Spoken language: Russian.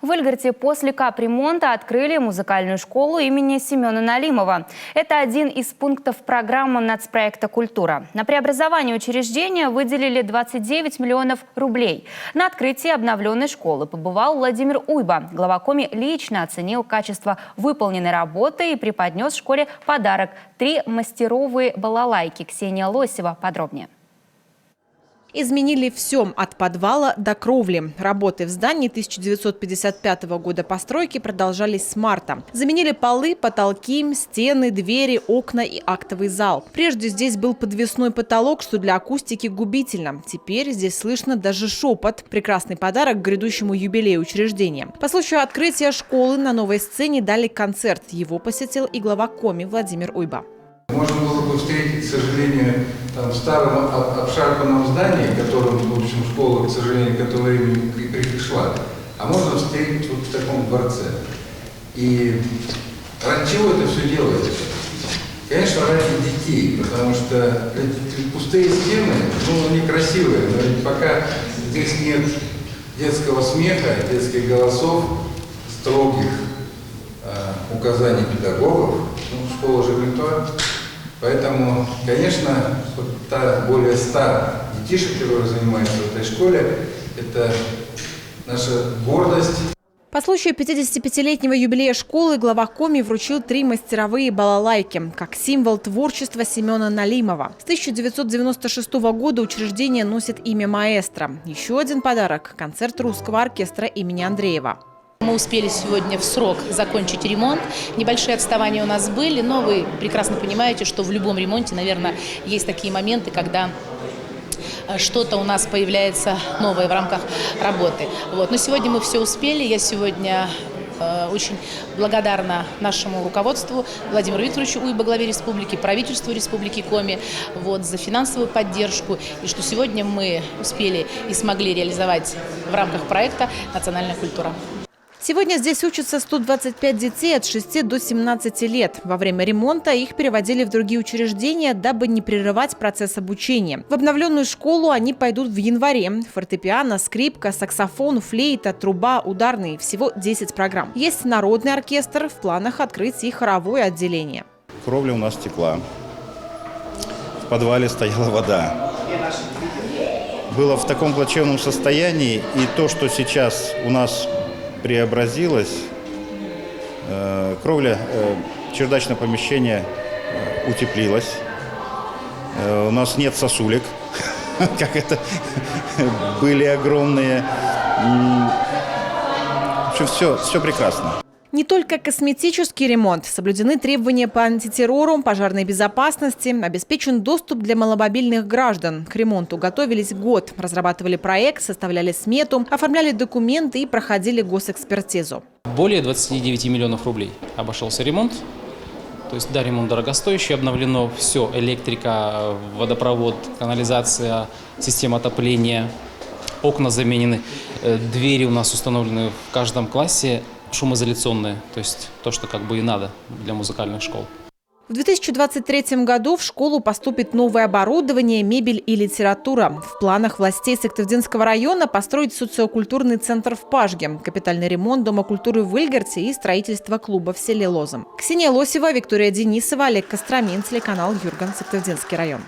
В Ильгарте после капремонта открыли музыкальную школу имени Семена Налимова. Это один из пунктов программы нацпроекта «Культура». На преобразование учреждения выделили 29 миллионов рублей. На открытии обновленной школы побывал Владимир Уйба. Глава Коми лично оценил качество выполненной работы и преподнес школе подарок – 3 мастеровые балалайки. Ксения Лосева подробнее. Изменили все от подвала до кровли. Работы в здании 1955 года постройки продолжались с марта. Заменили полы, потолки, стены, двери, окна и актовый зал. Прежде здесь был подвесной потолок, что для акустики губительно. Теперь здесь слышно даже шепот. Прекрасный подарок к грядущему юбилею учреждения. По случаю открытия школы на новой сцене дали концерт. Его посетил и глава Коми Владимир Уйба. Можно было бы встретить, к сожалению, в старом обшарпанном здании, которым, в общем, школа, к сожалению, к этому времени и пришла, а можно встретить вот в таком дворце. И ради чего это все делается? Конечно, ради детей, потому что эти пустые стены, они красивые, но ведь пока здесь нет детского смеха, детских голосов, строгих указаний педагогов, школа же мертва. Поэтому, конечно, та более 100 детишек, которые занимаются в этой школе, это наша гордость. По случаю 55-летнего юбилея школы глава Коми вручил 3 мастеровые балалайки, как символ творчества Семена Налимова. С 1996 года учреждение носит имя маэстро. Еще один подарок – концерт русского оркестра имени Андреева. Мы успели сегодня в срок закончить ремонт. Небольшие отставания у нас были, но вы прекрасно понимаете, что в любом ремонте, наверное, есть такие моменты, когда что-то у нас появляется новое в рамках работы. Но сегодня мы все успели. Я сегодня очень благодарна нашему руководству Владимиру Викторовичу Уйба, главе республики, правительству Республики Коми за финансовую поддержку. И что сегодня мы успели и смогли реализовать в рамках проекта «Национальная культура». Сегодня здесь учатся 125 детей от 6 до 17 лет. Во время ремонта их переводили в другие учреждения, дабы не прерывать процесс обучения. В обновленную школу они пойдут в январе. Фортепиано, скрипка, саксофон, флейта, труба, ударные. Всего 10 программ. Есть народный оркестр, в планах открыть и хоровое отделение. Кровля у нас текла. В подвале стояла вода. Было в таком плачевном состоянии, и то, что сейчас у нас преобразилось, кровля, чердачное помещение утеплилось, у нас нет сосулек, как это были огромные. В общем, все прекрасно. Не только косметический ремонт. Соблюдены требования по антитеррору, пожарной безопасности, обеспечен доступ для маломобильных граждан. К ремонту готовились год, разрабатывали проект, составляли смету, оформляли документы и проходили госэкспертизу. Более 29 миллионов рублей обошелся ремонт. То есть, да, ремонт дорогостоящий, обновлено все: электрика, водопровод, канализация, система отопления, окна заменены, двери у нас установлены в каждом классе, шумоизоляционные, то есть то, что и надо для музыкальных школ. В 2023 году в школу поступит новое оборудование, мебель и литература. В планах властей Сыктывдинского района построить социокультурный центр в Пажге, капитальный ремонт Дома культуры в Ильгарте и строительство клуба в селе Лозом. Ксения Лосева, Виктория Денисова, Олег Костромин, телеканал Юрган, Сыктывдинский район.